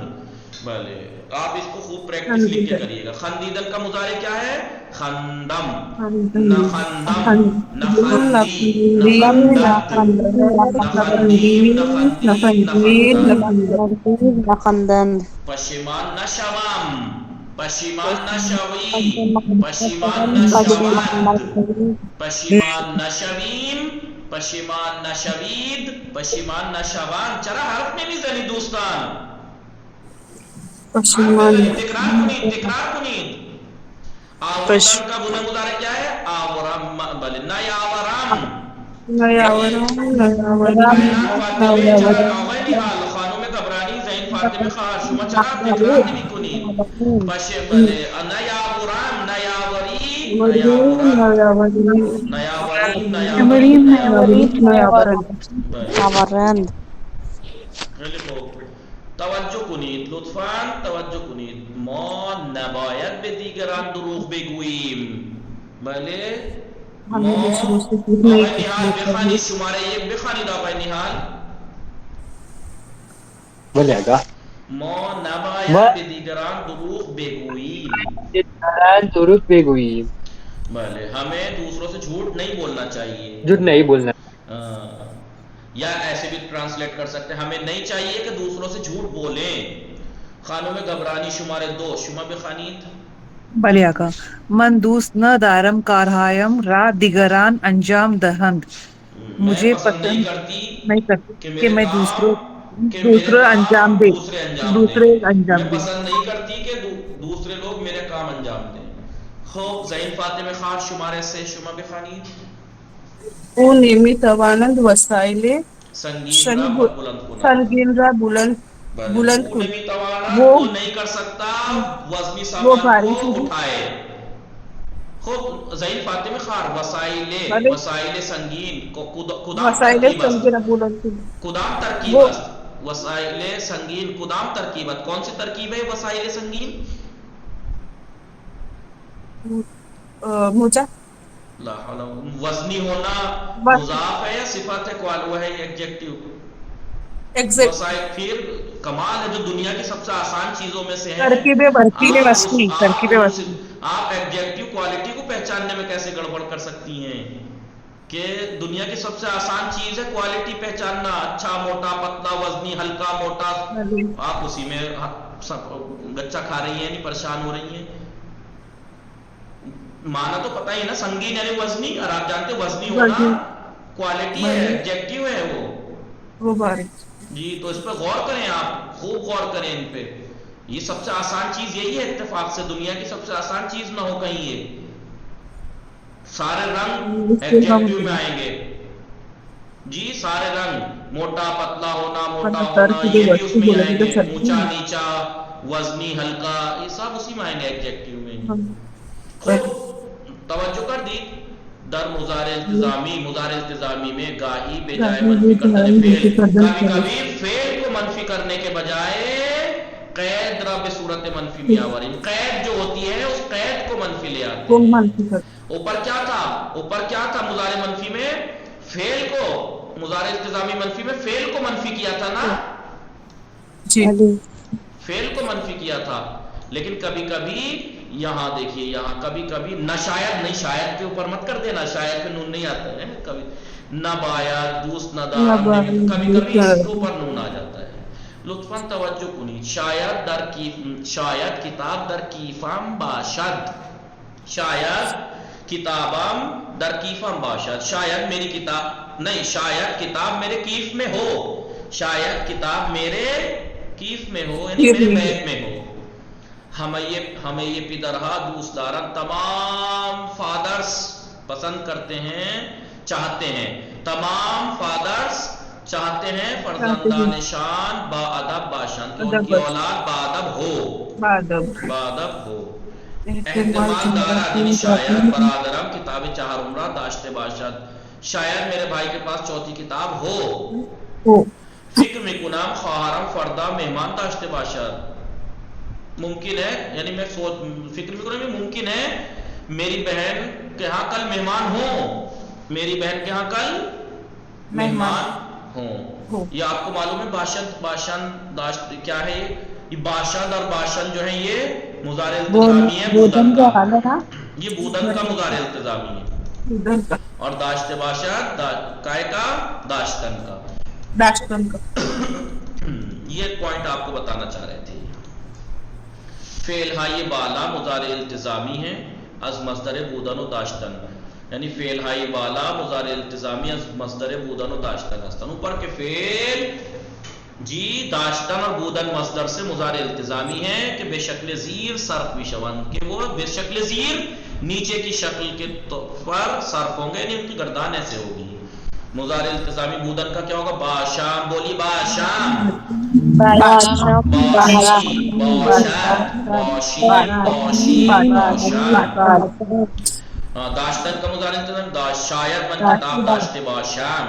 بھلے آپ اس کو خوب پریکٹس لکھ کے کریے گا. خندیدن کا مضارع کیا ہے؟ خندم، نہ خندم، نہ خندی، نہ خندد، نہ خندیم، نہ خندید، نہ خندند. نہ خندند، پشیمان نہ شوم، پشیمان نہ شوی، پشیمان نہ شوند، پشیمان نہ شویم، پشیمان نہ شوید، پشیمان نہ شوند. چرا حرف میں نہیں زنی دوستان، پشیمان تکرار کنید، تکرار کنید. آورتن کا بنا مضارع کیا ہے؟ آورم، بلے نہ یاورم. کائنات فاطمه چرا نوغی نحال خانوم گبرانی زین فاطمه خواهر شما چرا تکرار نمی کنید؟ پشه بله نیاورم، نیاورید، نیاورد، نیاوریم، نیاورد. آورند، خیلی خوب توجه کنید، لطفاً توجه کنید. ما نباید به دیگران دروغ بگوییم. بله ما آقای نحال بخوانید، شماره یک بخوانید آقای نحال. بولے گا ما نباید به دیگران دروغ بگوییم. درست بگوییم، بله ہمیں دوسروں سے جھوٹ نہیں بولنا چاہیے. جھوٹ نہیں بولنا. یا ایسے بھی ٹرانسلیٹ کر سکتے ہیں ہمیں نہیں چاہیے کہ دوسروں سے جھوٹ بولیں. خانوم گبرانی شمارے 2 شما بخوانید. بله آقا. من دوست ندارم کارهایم را دیگران انجام دهند. میں مجھے پسند نہیں پسند کرتی نہیں کرتی کہ کہ میرے میں کام دوسرے انجام دے، دوسرے انجام دوسرے دیں. انجام میں دے. پسند نہیں کرتی کہ دوسرے لوگ میرے کام انجام دیں. خوب زین فاطمه خواهر شماره 3 شما بخوانید. او نمیتواند وسایل سنگین را بلند کند. سنگین را بلند وہ کند. نمیتواند وہ وہ نہیں کر سکتا وزنی وہ سامان بھاری کو چیز اٹھائے. خوب زین فاطمه خواهر وسائل، بله. وسائل سنگین کدام وسایل ترکیب است؟ سنگین را بلند کند. کدام ترکیب وہ است؟ وسائل سنگین کدام ترکیب است؟ کون سی ترکیب ہے وسائل سنگین؟ موجا لا حول وزنی ہونا مضاف ہے یا صفت ہے وہ ہے ایڈجیکٹیو؟ وسائل. پھر کمال ہے جو دنیا کی سب سے آسان چیزوں میں سے ہے. آپ ایڈجیکٹیو کوالٹی کو پہچاننے میں کیسے گڑبڑ کر سکتی ہیں کہ دنیا کی سب سے آسان چیز ہے کوالٹی پہچاننا. اچھا، موٹا، پتلا، وزنی، ہلکا، موٹا. آپ اسی میں گچا کھا رہی ہیں، نہیں پریشان ہو رہی ہیں. مانا تو پتہ ہی نا، سنگین یعنی وزنی، اور آپ جانتے وزنی ہونا کوالٹی ہے، ایڈجیکٹیو ہے وہ بھاری. جی. تو اس پہ غور کریں، آپ خوب غور کریں ان پہ. یہ سب سے آسان چیز یہی ہے اتفاق سے، دنیا کی سب سے آسان چیز نہ ہو کہیں یہ. سارے رنگ ایڈجیکٹیو میں آئیں گے جی. سارے رنگ، موٹا پتلا ہونا، موٹا ہونا، یہ بھی اس میں آئیں گے. اونچا نیچا، وزنی ہلکا، یہ سب اسی معنی ایڈجیکٹیو میں. خوب توجہ کر دی. در مضارع التزامی میں گاہی بجائے منفی کردن فعل، کبھی کبھی فعل کو منفی کرنے کے بجائے قید رب صورت منفی میں آورین، قید جو ہوتی ہے اس قید کو منفی لے آتے ہیں. اوپر کیا تھا مضارع منفی میں؟ فعل کو، مضارع التزامی منفی میں فعل کو منفی کیا تھا نا، فعل کو منفی کیا تھا. لیکن کبھی کبھی یہاں دیکھیے، یہاں کبھی کبھی نہ شاید، نہیں شاید کے اوپر مت کر دینا، شاید پہ نون نہیں آتا ہے، کبھی نہ باید دوست نہ دار، کبھی کبھی اس کے اوپر نون آ جاتا ہے. لطفاً توجہ کنید. شاید کتاب در کیفم باشد، شاید کتابم در کیفم باشد، شاید میری کتاب نہیں، شاید کتاب میرے کیف میں ہو، شاید کتاب میرے کیف میں ہو یعنی میرے بیگ میں ہو. ہمیں یہ پدرہا دوست دارن، تمام فادرز پسند کرتے ہیں، چاہتے ہیں، تمام فادرز چاہتے ہیں فرزندان شان با ادب باشن، کہ ان کی اولاد با ادب ہو. احتمال دارا یعنی شاید برادرم کتاب چہار عمرہ داشتے باشد، شاید میرے بھائی کے پاس چوتھی کتاب ہو. فکر میکنم خواہرم فردا مہمان داشتے باشد، ممکن ہے یعنی میں فکر میکنم ممکن ہے میری بہن کے ہاں کل مہمان ہوں، میری بہن کے ہاں کل مہمان ہوں. یہ آپ کو معلوم ہے باشن داشت کیا ہے؟ یہ باشد اور باشن جو ہے یہ مضارع التزامی ہے بودن کا، یہ بودن کا مضارع التزامی ہے. اور داشت باشد کائے کا؟ داشتن کا. یہ پوائنٹ آپ کو بتانا چاہ رہے تھے. فعل ہائی بالا مضارع التزامی ہے از مصدر بودن و داشتن، یعنی فعل ہائی بالا مضارع التزامی از مصدر بودن و داشتن هستن. اوپر کے فعل جی داشتن اور بودن مصدر سے مضارع التزامی ہے کہ بے شکل زیر صرف میشون، کہ وہ بے شکل زیر نیچے کی شکل کے پر صرف ہوں گے، یعنی ان کی گردان ایسے ہوگی. مضارع التزامی بودن کا کیا ہوگا؟ باشام، بولی باشام، باشی، باشد، باشی، باشی، باشد. داشتن کا مضارع التزامی شاید من کتاب داشته باشم،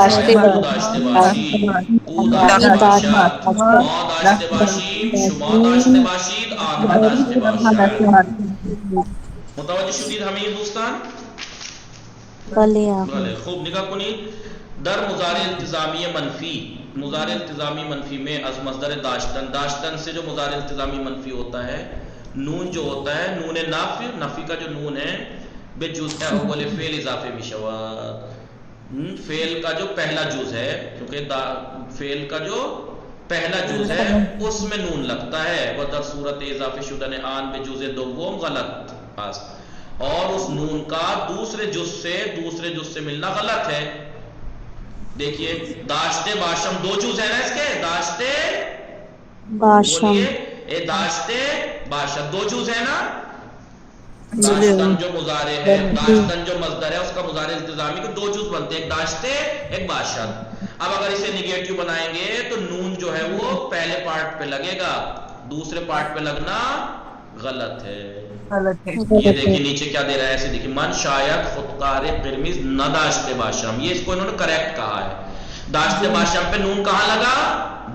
شاید او داشته باشی، او داشته باشد، ما داشته باشیم، شما داشته باشید، آنها داشته باشد. متوجہ شدید ہمیں دوستان؟ بلے خوب نگاہ کنید. در مضارع التزامی منفی، مضارع التزامی منفی میں از مصدر داشتن، داشتن سے جو مضارع التزامی منفی ہوتا ہے، نون جو ہوتا ہے نون نفی، نفی کا جو نون ہے بے جز ہے اول فعل اضافے بشواد، فعل کا جو پہلا جز ہے، کیونکہ فعل کا جو پہلا جز ہے اس میں نون لگتا ہے. وہ در صورت اضافے شدن آن بے جز دوم غلط، اور اس نون کا دوسرے جز سے ملنا غلط ہے. دیکھیے داشتے باشم دو جز ہے نا اس کے، داشتے بولیے اے داشتے باشم دو جز ہے نا. داشتن جو مضارع ہے، داشتن جو مصدر ہے اس کا مضارع التزامی کے دو جز بنتے ہیں، ایک داشتے ایک باشد. اب اگر اسے نگیٹیو بنائیں گے تو نون جو ہے وہ پہلے پارٹ پہ لگے گا، دوسرے پارٹ پہ لگنا غلط ہے. یہ دیکھیں نیچے کیا دے رہا ہے، ایسے دیکھیں من شاید خودکار قرمز نہ داشتے باشم، یہ اس کو انہوں نے کریکٹ کہا ہے. داشتے باشم پہ نون کہاں لگا؟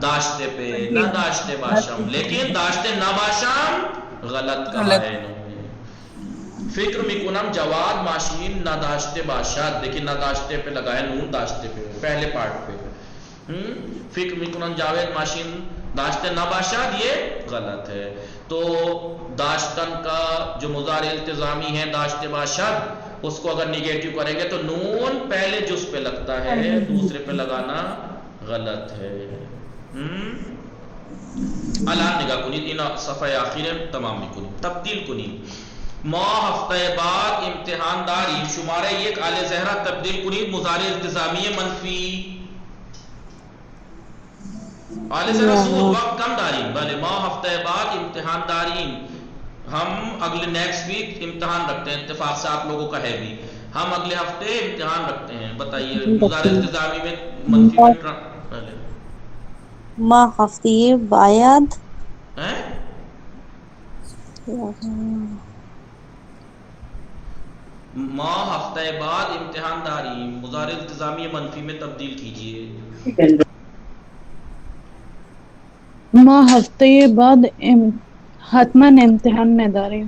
داشتے پہ، نہ داشتے باشم، لیکن داشتے نہ باشم غلط کہا ہے انہوں نے. فکر میکنم جواد ماشین نہ داشتے باشد، دیکھیں نہ داشتے پہ لگا ہے نون، داشتے پہ پہلے پارٹ پہ. فکر میکنم جاوید ماشین داشتے نہ باشد، یہ غلط ہے. تو داشتن کا جو مضارع التزامی ہے داشتے باشد، اس کو اگر نگیٹیو کریں گے تو نون پہلے جز پہ لگتا ہے، دوسرے پہ لگانا غلط ہے. الان نگاہ کنید، ان صفحہ آخر تمام کنید، تبدیل کنید. ماہ ہفتہ بعد امتحان داری، شمارہ یک آل زہرہ تبدیل کنید مضارع التزامی منفی. آل زہرہ سود وقت کم دارین، بلے ماہ ہفتہ بعد امتحان دارین، ہم اگلے نیکسٹ ویک امتحان رکھتے ہیں، اتفاق سے آپ لوگوں کا ہے بھی، ہم اگلے ہفتے امتحان رکھتے ہیں. بتائیے مضارع التزامی میں منفی میں ماہ ہفتے بعد ما ہفتہ بعد امتحان داری مضارع التزامی منفی میں تبدیل کیجئے. ماہ ہفتے بعد حتماً امتحان میں داری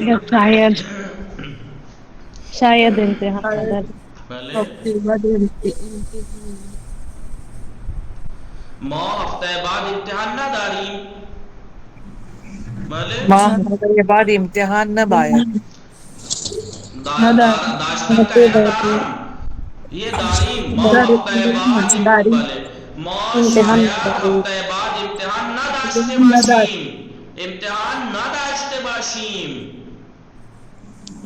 یا شاید امتحان میں داری. پہلے ما ہفتہ بعد امتحان نہ داری. ماہ ہفتہ کے بعد امتحان نہ باید. داشتن کا ہے نا دارم، یہ داریم ما ہفتہ بعد ما شاید ہفتہ بعد امتحان نہ داشتے باشیم، امتحان نہ داشتے باشیم.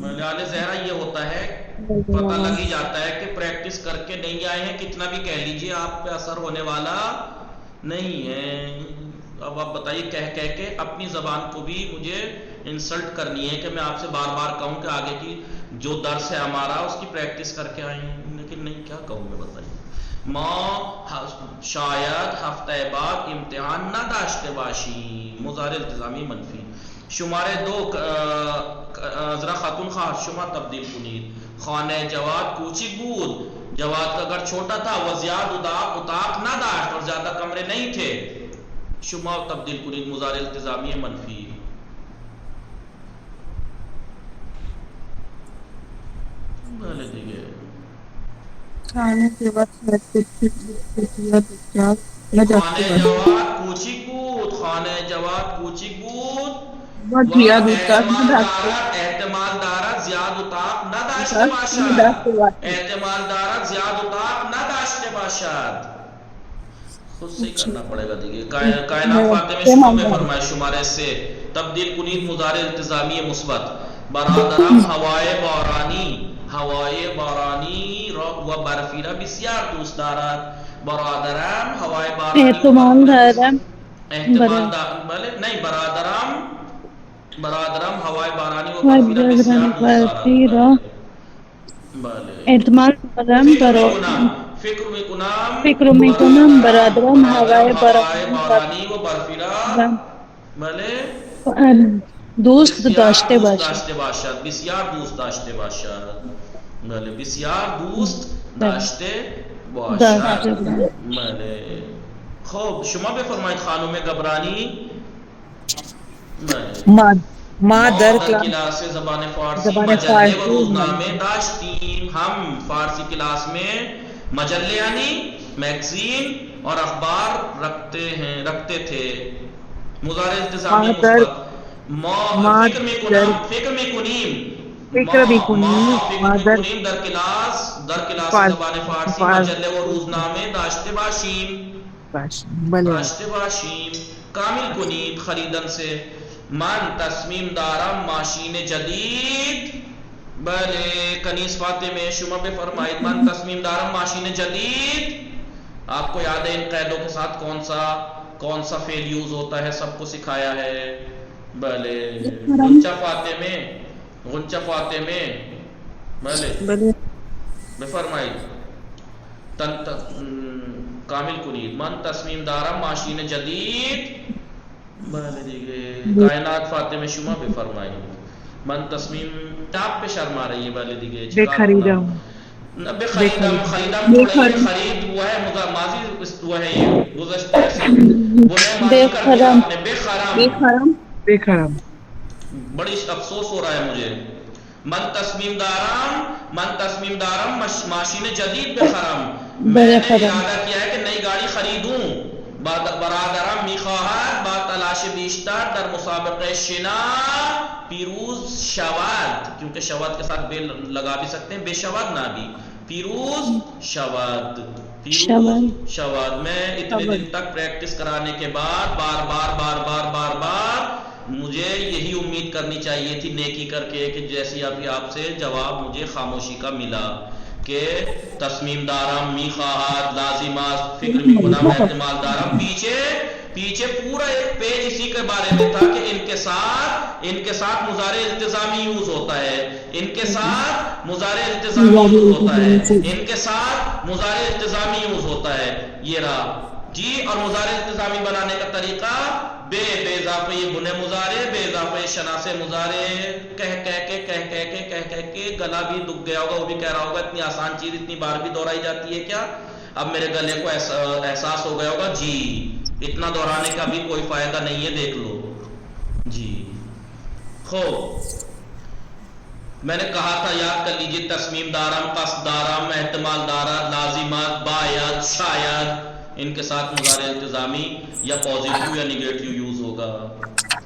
لحاظ زہرا یہ ہوتا ہے، پتہ لگ ہی جاتا ہے کہ پریکٹس کر کے نہیں آئے ہیں، کتنا بھی کہہ لیجئے آپ پہ اثر ہونے والا نہیں ہے. اب آپ بتائیے کہہ کے اپنی زبان کو بھی مجھے انسلٹ کرنی ہے کہ میں آپ سے بار بار کہوں کہ آگے کی جو درس ہے ہمارا اس کی پریکٹس کر کے آئے ہیں، لیکن نہیں، کیا کہوں میں بتائیے. ما شاید ہفتہ بعد امتحان نہ داشتے باشی مضارع التزامی منفی. شمارے 2 ذرا خاتون خواہد شما تبدیل کنید. خانه جواد کوچک بود، جواد کا گھر چھوٹا تھا. وہ زیاد اتاق نہ داشت، اور زیادہ کمرے نہیں تھے. شما تبدیل کنید مضارع التزامی منفی. بھلے دیگه کھانے کے وقت خانه جواد کوچک بود، خانه جواد کوچک بود و احتمال دارد زیاد اتاق نہ داشته باشد، احتمال دارد زیاد اتاق نہ داشته باشد. خود سے کرنا پڑے گا دیگه. کائنات فاطمہ شما میں فرمائے شمارے سے تبدیل کنید مضارع التزامی مثبت. برادرم ہوائے بارانی، ہوائے بارانی و برفی را بسیار دوست دارد. برادرم ہوائے بارانی احتمال دارم بلے نہیں، برادرم ہوائے بارانی و برفی را بسیار دوست دارد. بلے احتمال دارم فکر میں کنم برادرم ہوائے بارانی و برفی را بلے دوست داشته باشد، بسیار دوست داشته باشد. بله بسیار دوست داشته باشد. بله خب شما بفرمایید خانم گبرانی. بله ما در کلاس زبان فارسی مجله و روزنامه داشتیم. ہم فارسی کلاس میں مجلے یعنی میگزین اور اخبار رکھتے تھے. مضارع التزامی مثبت. فکر میں کنیم در کلاس زبان فارسی مجلے و روزنامے داشته باشیم. کامل کنید خریدن سے. من تصمیم دارم ماشین جدید. بلے کنیز فاطمہ شما بے فرمائید من تصمیم دارم ماشین جدید. آپ کو یاد ہے ان قیدوں کے ساتھ کون سا فعل یوز ہوتا ہے، سب کو سکھایا ہے. بلے غنچہ فاطمہ بلے بفرمائید کامل کنید من تصمیم دارم ماشین جدید. بلے دیگه کائنات فاطمہ شما بفرمائید من تصمیم آپ پہ شرم آ رہی ہے. بلے دیگه خریدم خرید ہوا ہے ماضی ہوا ہے، یہ گزشتہ بے خرم. بڑی افسوس ہو رہا ہے مجھے. من تصمیم دارم ماشین جدید بے خرم. میں نے ارادہ کیا ہے کہ نئی گاڑی خریدوں. برادرم میخواهد با تلاش بیشتر در مسابقه شنا پیروز شود. کیونکہ شود کے ساتھ بے لگا بھی سکتے ہیں، بے شود نہ بھی. پیروز شود. میں اتنے دن تک پریکٹس کرانے کے بعد بار بار مجھے یہی امید کرنی چاہیے تھی نیکی کر کے کہ جیسی ابھی آپ سے جواب مجھے خاموشی کا ملا کہ تصمیم دارم میخواہد لازمات فکر میکنم احتمال دارم. پیچھے پورا ایک پیج اسی کے بارے میں تھا کہ ان کے ساتھ مضارع التزامی یوز ہوتا ہے، ان کے ساتھ مضارع التزامی یوز ہوتا ہے. یہ رہا جی. اور مضارع التزامی بنانے کا طریقہ بے اضافہ یہ بنے مضارع، بے اضافہ شناس مضارع، کہہ کے گلا بھی دکھ گیا ہوگا، وہ بھی کہہ رہا ہوگا اتنی آسان چیز اتنی بار بھی دہرائی جاتی ہے کیا؟ اب میرے گلے کو احساس ہو گیا ہوگا جی اتنا دہرانے کا بھی کوئی فائدہ نہیں ہے، دیکھ لو جی۔ میں نے کہا تھا یاد کر لیجیے، تصمیم دارم، قصد دارم، احتمال دارم، لازمات، باید، شاید، ان کے ساتھ مضارع التزامی یا پازیٹیو یا نگیٹیو یوز ہوگا۔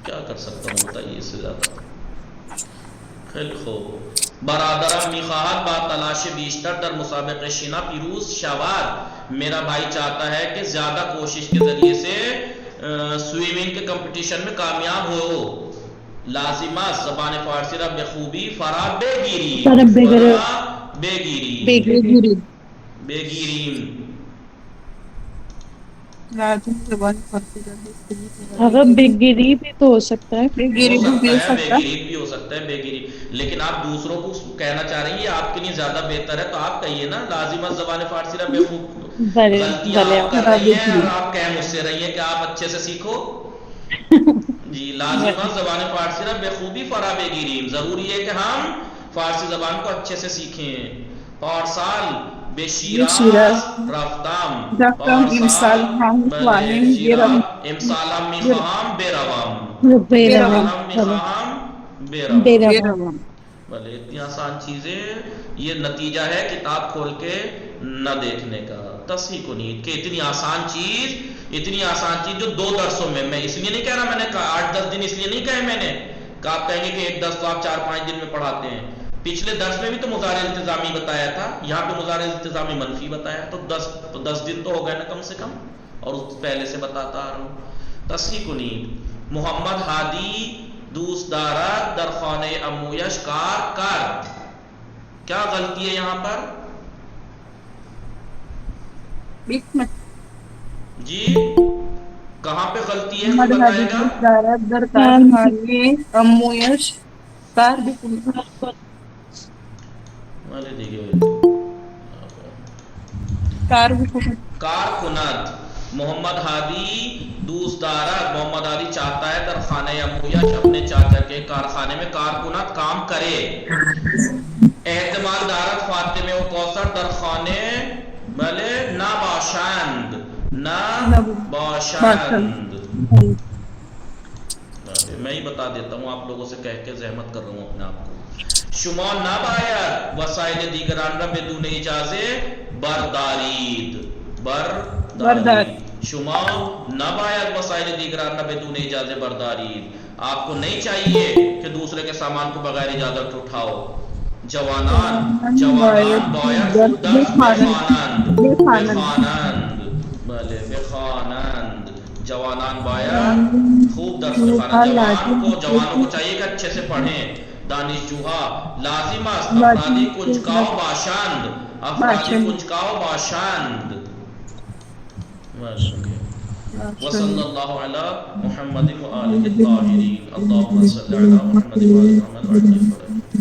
کیا کر سکتا ہوں بتائیے اس سے زیادہ؟ خیل برادرم میخواہد با تلاش بیشتر در مسابقہ شنا پیروز شود، میرا بھائی چاہتا ہے کہ زیادہ کوشش کے ذریعے سے سوئمنگ کے کمپٹیشن میں کامیاب ہو۔ لازمہ زبان فارسی را بخوبی فرا بگیری، بگیریم، لازم زبان فارسی اگر بگیری بھی تو ہو سکتا ہے، بگیری بھی ہو سکتا ہے، بےگیری۔ لیکن آپ دوسروں کو کہنا چاہ رہی ہیں یہ آپ کے لیے زیادہ بہتر ہے تو آپ کہیے نا لازمہ زبان فارسی را بخوب، غلطیاں آپ کر رہی ہیں اور آپ کہہ مجھ سے رہی ہیں کہ آپ اچھے سے سیکھو جی۔ لازمہ زبان فارسی را بخوبی فرا بگیریم، ضروری ہے کہ ہم فارسی زبان کو اچھے سے سیکھیں۔ پارسال بے شیراز رفتم، امسال ہم خوانیم بیرم، امسالم میخواهم بروم، بیرم۔ بھلے اتنی آسان چیزیں، یہ نتیجہ ہے کتاب کھول کے نہ دیکھنے کا۔ تصحیح کنید کہ اتنی آسان چیز جو 2 درسوں میں اس لیے نہیں کہہ رہا، میں نے کہا 8-10 دن اس لیے نہیں کہے میں نے کہ آپ کہیں گے کہ ایک درس تو آپ 4-5 دن میں پڑھاتے ہیں۔ پچھلے درس میں بھی تو مضارع التزامی بتایا تھا، یہاں پہ مضارع التزامی منفی بتایا، تو 10 دن تو ہو گئے نا کم سے کم، اور اس پہلے سے بتاتا آ رہا ہوں۔ تصحیح کنید محمد ہادی دوست دارد در خانه امویش کار کرد، کیا غلطی ہے یہاں پر جی؟ کہاں پہ غلطی ہے کوئی بتائے گا؟ در کارخانے امویش کار کار کند، محمد ہادی دوست دارد، محمد ہادی چاہتا ہے در خانہ امویش اپنے چاچا کے کارخانے میں کار کند کام کرے۔ احتمال دارد فاطمہ و کوثر در خانے بلے نہ باشند، میں ہی بتا دیتا ہوں، آپ لوگوں سے کہہ کے زحمت کر رہا ہوں اپنے آپ کو۔ شما نباید وسائل دیگران را بدون اجازه بردارید، شما نباید وسائل دیگران را بدون اجازه بردارید، آپ کو نہیں چاہیے کہ دوسرے کے سامان کو بغیر اجازت اٹھاؤ۔ جوانان باید خوب درس بخوانند، بلے بخوانند، جوانان باید خوب درس بخوانند، جوانوں کو چاہیے کہ اچھے سے پڑھیں۔ دانشجوها لازم است افرادی کنجکاو باشند، افرادی کنجکاو باشند۔ وصلی اللہ علی محمد و آلہ الطاہرین، اللہم صلی علی محمد و آلہ محمد و